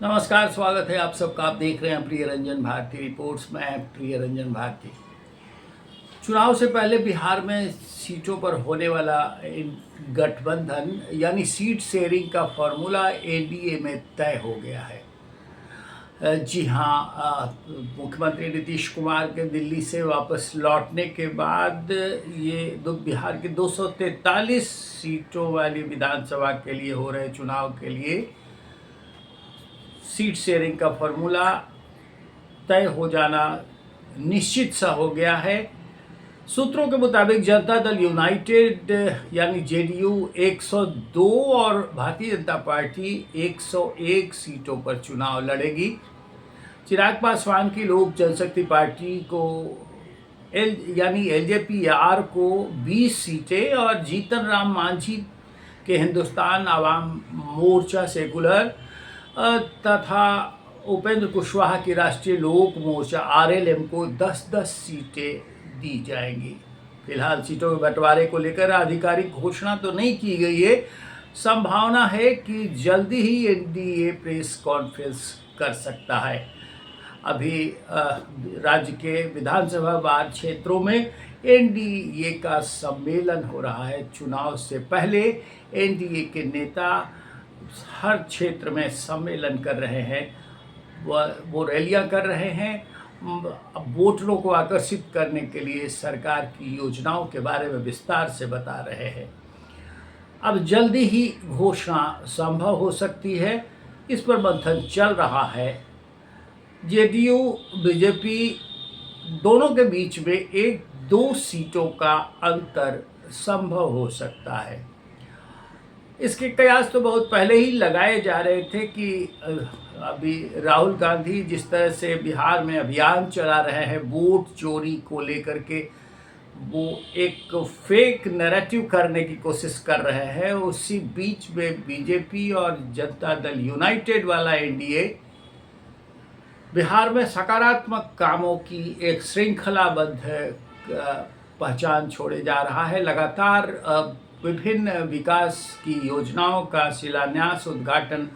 नमस्कार, स्वागत है आप सबका। आप देख रहे हैं प्रिय रंजन भारती रिपोर्ट्स। मैं प्रिय रंजन भारती। चुनाव से पहले बिहार में सीटों पर होने वाला गठबंधन यानी सीट शेयरिंग का फॉर्मूला एनडीए में तय हो गया है। जी हाँ, मुख्यमंत्री नीतीश कुमार के दिल्ली से वापस लौटने के बाद ये बिहार के 243 सीटों वाली विधानसभा के लिए हो रहे चुनाव के लिए सीट शेयरिंग का फॉर्मूला तय हो जाना निश्चित सा हो गया है। सूत्रों के मुताबिक जनता दल यूनाइटेड यानी जेडीयू 102 और भारतीय जनता पार्टी 101 सीटों पर चुनाव लड़ेगी। चिराग पासवान की लोक जनशक्ति पार्टी को यानी एलजेपी-आर को 20 सीटें और जीतन राम मांझी के हिंदुस्तान आवाम मोर्चा सेकुलर तथा उपेंद्र कुशवाहा की राष्ट्रीय लोक मोर्चा आरएलएम को 10-10 सीटें दी जाएंगी। फिलहाल सीटों के बंटवारे को लेकर आधिकारिक घोषणा तो नहीं की गई है। संभावना है कि जल्दी ही एनडीए प्रेस कॉन्फ्रेंस कर सकता है। अभी राज्य के विधानसभा वार क्षेत्रों में एनडीए का सम्मेलन हो रहा है। चुनाव से पहले एनडीए के नेता हर क्षेत्र में सम्मेलन कर रहे हैं, वो रैलियां कर रहे हैं। वोटरों को आकर्षित करने के लिए सरकार की योजनाओं के बारे में विस्तार से बता रहे हैं। अब जल्दी ही घोषणा संभव हो सकती है, इस पर मंथन चल रहा है। जेडीयू बीजेपी दोनों के बीच में 1-2 सीटों का अंतर संभव हो सकता है। इसके कयास तो बहुत पहले ही लगाए जा रहे थे कि अभी राहुल गांधी जिस तरह से बिहार में अभियान चला रहे हैं वोट चोरी को लेकर के, वो एक फेक नैरेटिव करने की कोशिश कर रहे हैं। उसी बीच में बीजेपी और जनता दल यूनाइटेड वाला एनडीए बिहार में सकारात्मक कामों की एक श्रृंखलाबद्ध पहचान छोड़े जा रहा है। लगातार विभिन्न विकास की योजनाओं का शिलान्यास उद्घाटन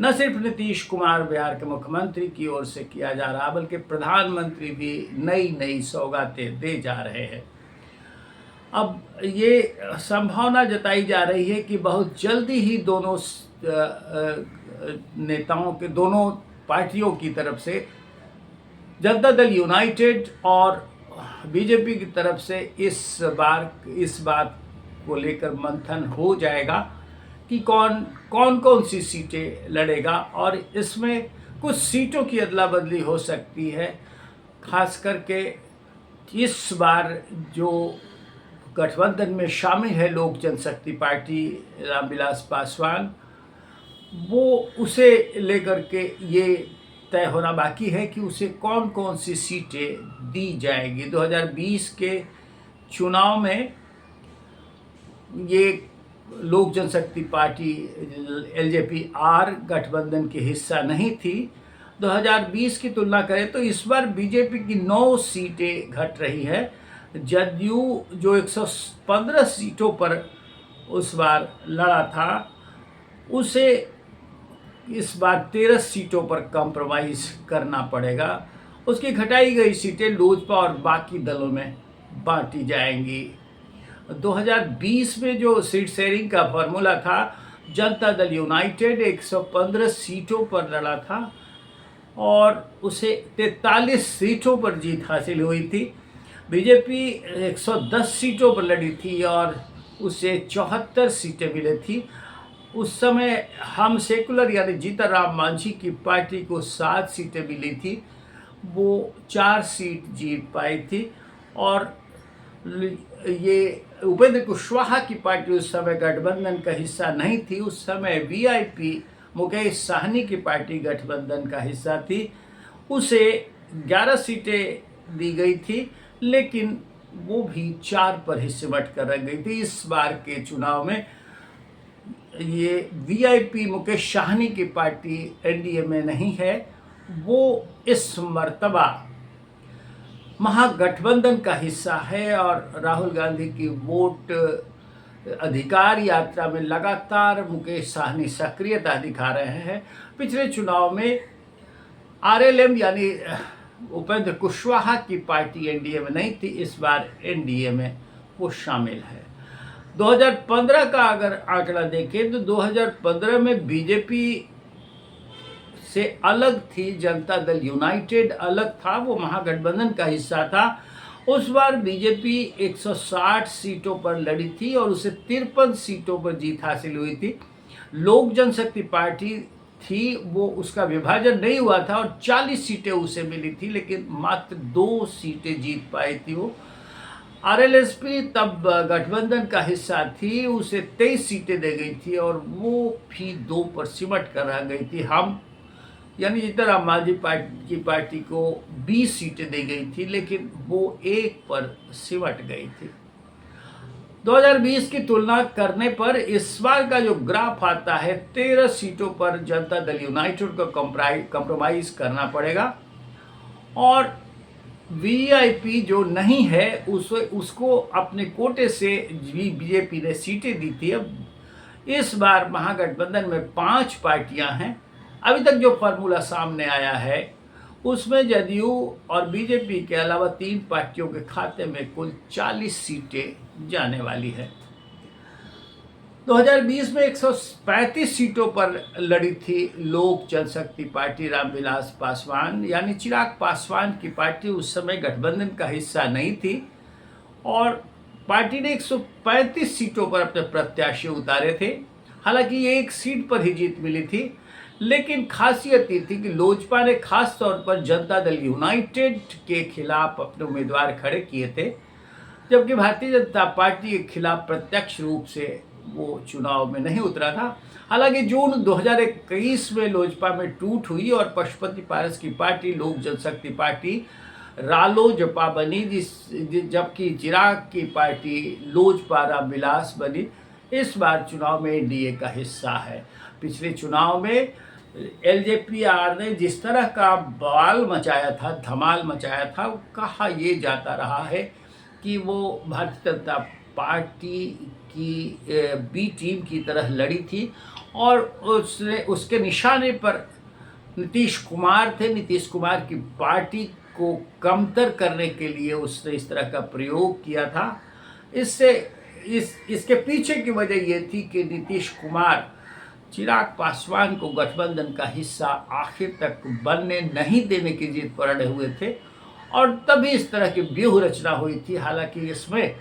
न सिर्फ नीतीश कुमार बिहार के मुख्यमंत्री की ओर से किया जा रहा, बल्कि प्रधानमंत्री भी नई नई सौगातें दे जा रहे हैं। अब ये संभावना जताई जा रही है कि बहुत जल्दी ही दोनों नेताओं के, दोनों पार्टियों की तरफ से, जनता दल यूनाइटेड और बीजेपी की तरफ से इस बात को लेकर मंथन हो जाएगा कि कौन सी सीटें लड़ेगा, और इसमें कुछ सीटों की अदला बदली हो सकती है। खास करके इस बार जो गठबंधन में शामिल है लोक जनशक्ति पार्टी रामविलास पासवान, वो उसे लेकर के ये तय होना बाकी है कि उसे कौन सी सीटें दी जाएंगी। 2020 के चुनाव में ये लोक जनशक्ति पार्टी एलजेपी-आर गठबंधन की हिस्सा नहीं थी। 2020 की तुलना करें तो इस बार बीजेपी की 9 सीटें घट रही है। जदयू जो 115 सीटों पर उस बार लड़ा था, उसे इस बार 13 सीटों पर कॉम्प्रोमाइज़ करना पड़ेगा। उसकी घटाई गई सीटें लोजपा और बाकी दलों में बांटी जाएंगी। 2020 में जो सीट शेयरिंग का फॉर्मूला था, जनता दल यूनाइटेड 115 सीटों पर लड़ा था और उसे 43 सीटों पर जीत हासिल हुई थी। बीजेपी 110 सीटों पर लड़ी थी और उसे 74 सीटें मिली थी। उस समय हम सेकुलर यानी जीतन राम मांझी की पार्टी को 7 सीटें मिली थी, वो 4 सीट जीत पाई थी। और ये उपेंद्र कुशवाहा की पार्टी उस समय गठबंधन का हिस्सा नहीं थी। उस समय वीआईपी मुकेश साहनी की पार्टी गठबंधन का हिस्सा थी, उसे 11 सीटें दी गई थी, लेकिन वो भी 4 पर ही सिमट कर रह गई थी। इस बार के चुनाव में ये वीआईपी मुकेश साहनी की पार्टी एनडीए में नहीं है, वो इस मर्तबा महागठबंधन का हिस्सा है और राहुल गांधी की वोट अधिकार यात्रा में लगातार मुकेश साहनी सक्रियता दिखा रहे हैं। पिछले चुनाव में आरएलएम यानी उपेंद्र कुशवाहा की पार्टी एनडीए में नहीं थी, इस बार एनडीए में वो शामिल है। 2015 का अगर आंकड़ा देखें तो 2015 में बीजेपी से अलग थी, जनता दल यूनाइटेड अलग था, वो महागठबंधन का हिस्सा था। उस बार बीजेपी 160 सीटों पर लड़ी थी और उसे 53 सीटों पर जीत हासिल हुई थी। लोक जनशक्ति पार्टी थी, वो उसका विभाजन नहीं हुआ था और 40 सीटें उसे मिली थी, लेकिन मात्र 2 सीटें जीत पाई थी वो। आरएलएसपी तब गठबंधन का हिस्सा थी, उसे 23 सीटें दे गई थी और वो भी 2 पर सिमट कर रह गई थी। हम यानी जीतन राम मांझी की पार्टी को 20 सीटें दी गई थी, लेकिन वो 1 पर सिमट गई थी। 2020 की तुलना करने पर इस बार का जो ग्राफ आता है, 13 सीटों पर जनता दल यूनाइटेड को कंप्रोमाइज करना पड़ेगा और वीआईपी जो नहीं है उसको अपने कोटे से बीजेपी ने सीटें दी थी। अब इस बार महागठबंधन में 5 पार्टियां हैं। अभी तक जो फार्मूला सामने आया है उसमें जदयू और बीजेपी के अलावा 3 पार्टियों के खाते में कुल 40 सीटें जाने वाली है। 2020 में 135 सीटों पर लड़ी थी लोक जनशक्ति पार्टी रामविलास पासवान यानी चिराग पासवान की पार्टी। उस समय गठबंधन का हिस्सा नहीं थी और पार्टी ने 135 सीटों पर अपने प्रत्याशी उतारे थे। हालांकि 1 सीट पर ही जीत मिली थी, लेकिन खासियत ये थी कि लोजपा ने खास तौर पर जनता दल यूनाइटेड के खिलाफ अपने उम्मीदवार खड़े किए थे, जबकि भारतीय जनता पार्टी के खिलाफ प्रत्यक्ष रूप से वो चुनाव में नहीं उतरा था। हालांकि जून 2021 में लोजपा में टूट हुई और पशुपति पारस की पार्टी लोक जनशक्ति पार्टी रालोजपा बनी, जबकि चिराग की पार्टी लोजपा रामविलास बनी। इस बार चुनाव में एनडीए का हिस्सा है। पिछले चुनाव में एलजेपीआर ने जिस तरह का बवाल मचाया था, धमाल मचाया था, कहा ये जाता रहा है कि वो भारतीय जनता पार्टी की बी टीम की तरह लड़ी थी और उसके निशाने पर नीतीश कुमार थे। नीतीश कुमार की पार्टी को कमतर करने के लिए उसने इस तरह का प्रयोग किया था। इसके पीछे की वजह ये थी कि नीतीश कुमार चिराग पासवान को गठबंधन का हिस्सा आखिर तक बनने नहीं देने की जिद पर अड़े हुए थे और तभी इस तरह की व्यूह रचना हुई थी। हालांकि इसमें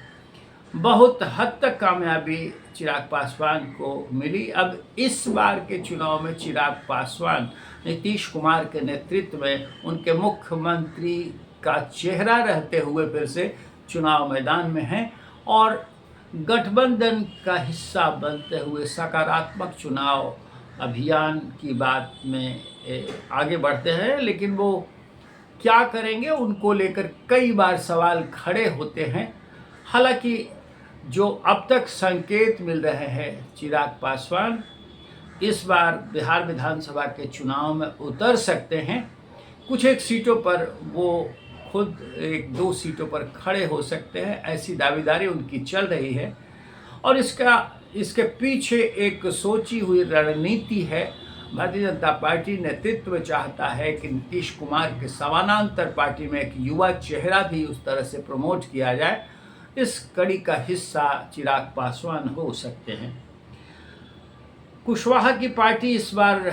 बहुत हद तक कामयाबी चिराग पासवान को मिली। अब इस बार के चुनाव में चिराग पासवान नीतीश कुमार के नेतृत्व में उनके मुख्यमंत्री का चेहरा रहते हुए फिर से चुनाव मैदान में हैं और गठबंधन का हिस्सा बनते हुए सकारात्मक चुनाव अभियान की बात में आगे बढ़ते हैं। लेकिन वो क्या करेंगे उनको लेकर कई बार सवाल खड़े होते हैं। हालांकि जो अब तक संकेत मिल रहे हैं, चिराग पासवान इस बार बिहार विधानसभा के चुनाव में उतर सकते हैं। कुछ एक सीटों पर वो खुद 1-2 सीटों पर खड़े हो सकते हैं, ऐसी दावेदारी उनकी चल रही है और इसके पीछे एक सोची हुई रणनीति है। भारतीय जनता पार्टी नेतृत्व चाहता है कि नीतीश कुमार के समानांतर पार्टी में एक युवा चेहरा भी उस तरह से प्रमोट किया जाए। इस कड़ी का हिस्सा चिराग पासवान हो सकते हैं। कुशवाहा की पार्टी इस बार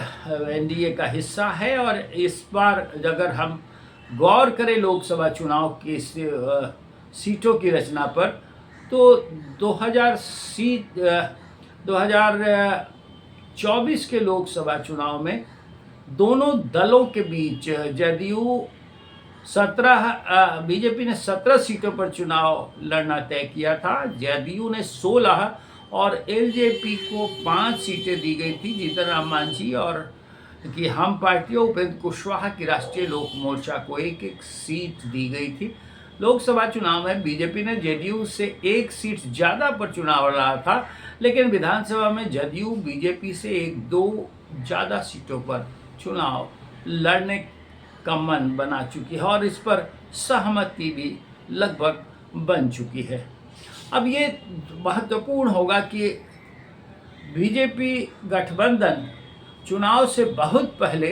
एनडीए का हिस्सा है और इस बार अगर हम गौर करें लोकसभा चुनाव की सीटों की रचना पर तो 2024 के लोकसभा चुनाव में दोनों दलों के बीच जदयू बीजेपी ने 17 सीटों पर चुनाव लड़ना तय किया था, जदयू ने 16 और एलजेपी को 5 सीटें दी गई थी। जीतन राम मांझी और कि हम पार्टियों उपेंद्र कुशवाहा की राष्ट्रीय लोक मोर्चा को 1-1 सीट दी गई थी। लोकसभा चुनाव में बीजेपी ने जदयू से 1 सीट ज़्यादा पर चुनाव लड़ा था, लेकिन विधानसभा में जदयू बीजेपी से 1-2 ज़्यादा सीटों पर चुनाव लड़ने का मन बना चुकी है और इस पर सहमति भी लगभग बन चुकी है। अब ये महत्वपूर्ण होगा कि बीजेपी गठबंधन चुनाव से बहुत पहले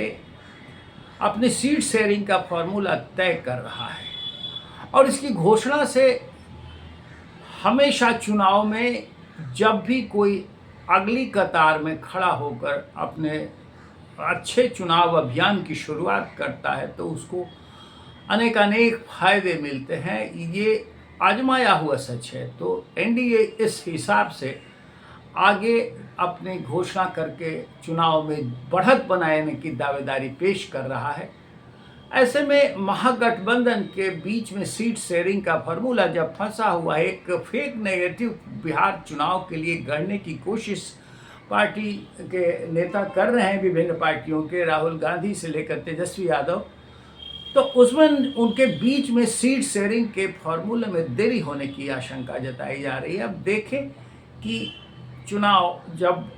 अपनी सीट शेयरिंग का फॉर्मूला तय कर रहा है और इसकी घोषणा से हमेशा चुनाव में जब भी कोई अगली कतार में खड़ा होकर अपने अच्छे चुनाव अभियान की शुरुआत करता है तो उसको अनेक फायदे मिलते हैं। ये आजमाया हुआ सच है। तो एनडीए इस हिसाब से आगे अपनी घोषणा करके चुनाव में बढ़त बनाने की दावेदारी पेश कर रहा है। ऐसे में महागठबंधन के बीच में सीट शेयरिंग का फॉर्मूला जब फंसा हुआ है, एक फेक नेगेटिव बिहार चुनाव के लिए गढ़ने की कोशिश पार्टी के नेता कर रहे हैं, विभिन्न पार्टियों के, राहुल गांधी से लेकर तेजस्वी यादव, तो उसमें उनके बीच में सीट शेयरिंग के फॉर्मूले में देरी होने की आशंका जताई जा रही है। अब देखें कि चुनाव जब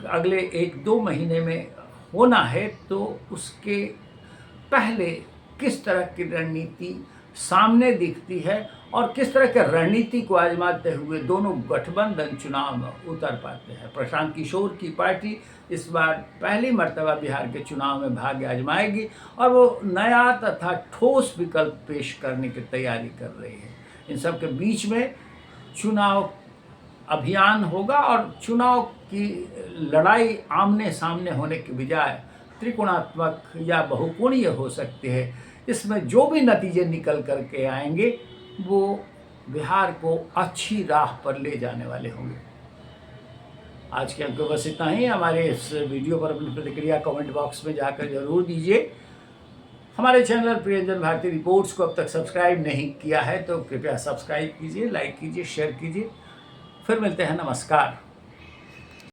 अगले 1-2 महीने में होना है तो उसके पहले किस तरह की रणनीति सामने दिखती है और किस तरह के रणनीति को आजमाते हुए दोनों गठबंधन चुनाव में उतर पाते हैं। प्रशांत किशोर की पार्टी इस बार पहली मर्तबा बिहार के चुनाव में भाग्य आजमाएगी और वो नया तथा ठोस विकल्प पेश करने की तैयारी कर रही है। इन सब के बीच में चुनाव अभियान होगा और चुनाव की लड़ाई आमने सामने होने के बजाय त्रिकोणात्मक या बहुकोणीय हो सकती है। इसमें जो भी नतीजे निकल करके आएंगे वो बिहार को अच्छी राह पर ले जाने वाले होंगे। आज के अंक बस इतना ही। हमारे इस वीडियो पर अपनी प्रतिक्रिया कमेंट बॉक्स में जाकर जरूर दीजिए। हमारे चैनल प्रियंजन भारती रिपोर्ट्स को अब तक सब्सक्राइब नहीं किया है तो कृपया सब्सक्राइब कीजिए, लाइक कीजिए, शेयर कीजिए। फिर मिलते हैं। नमस्कार।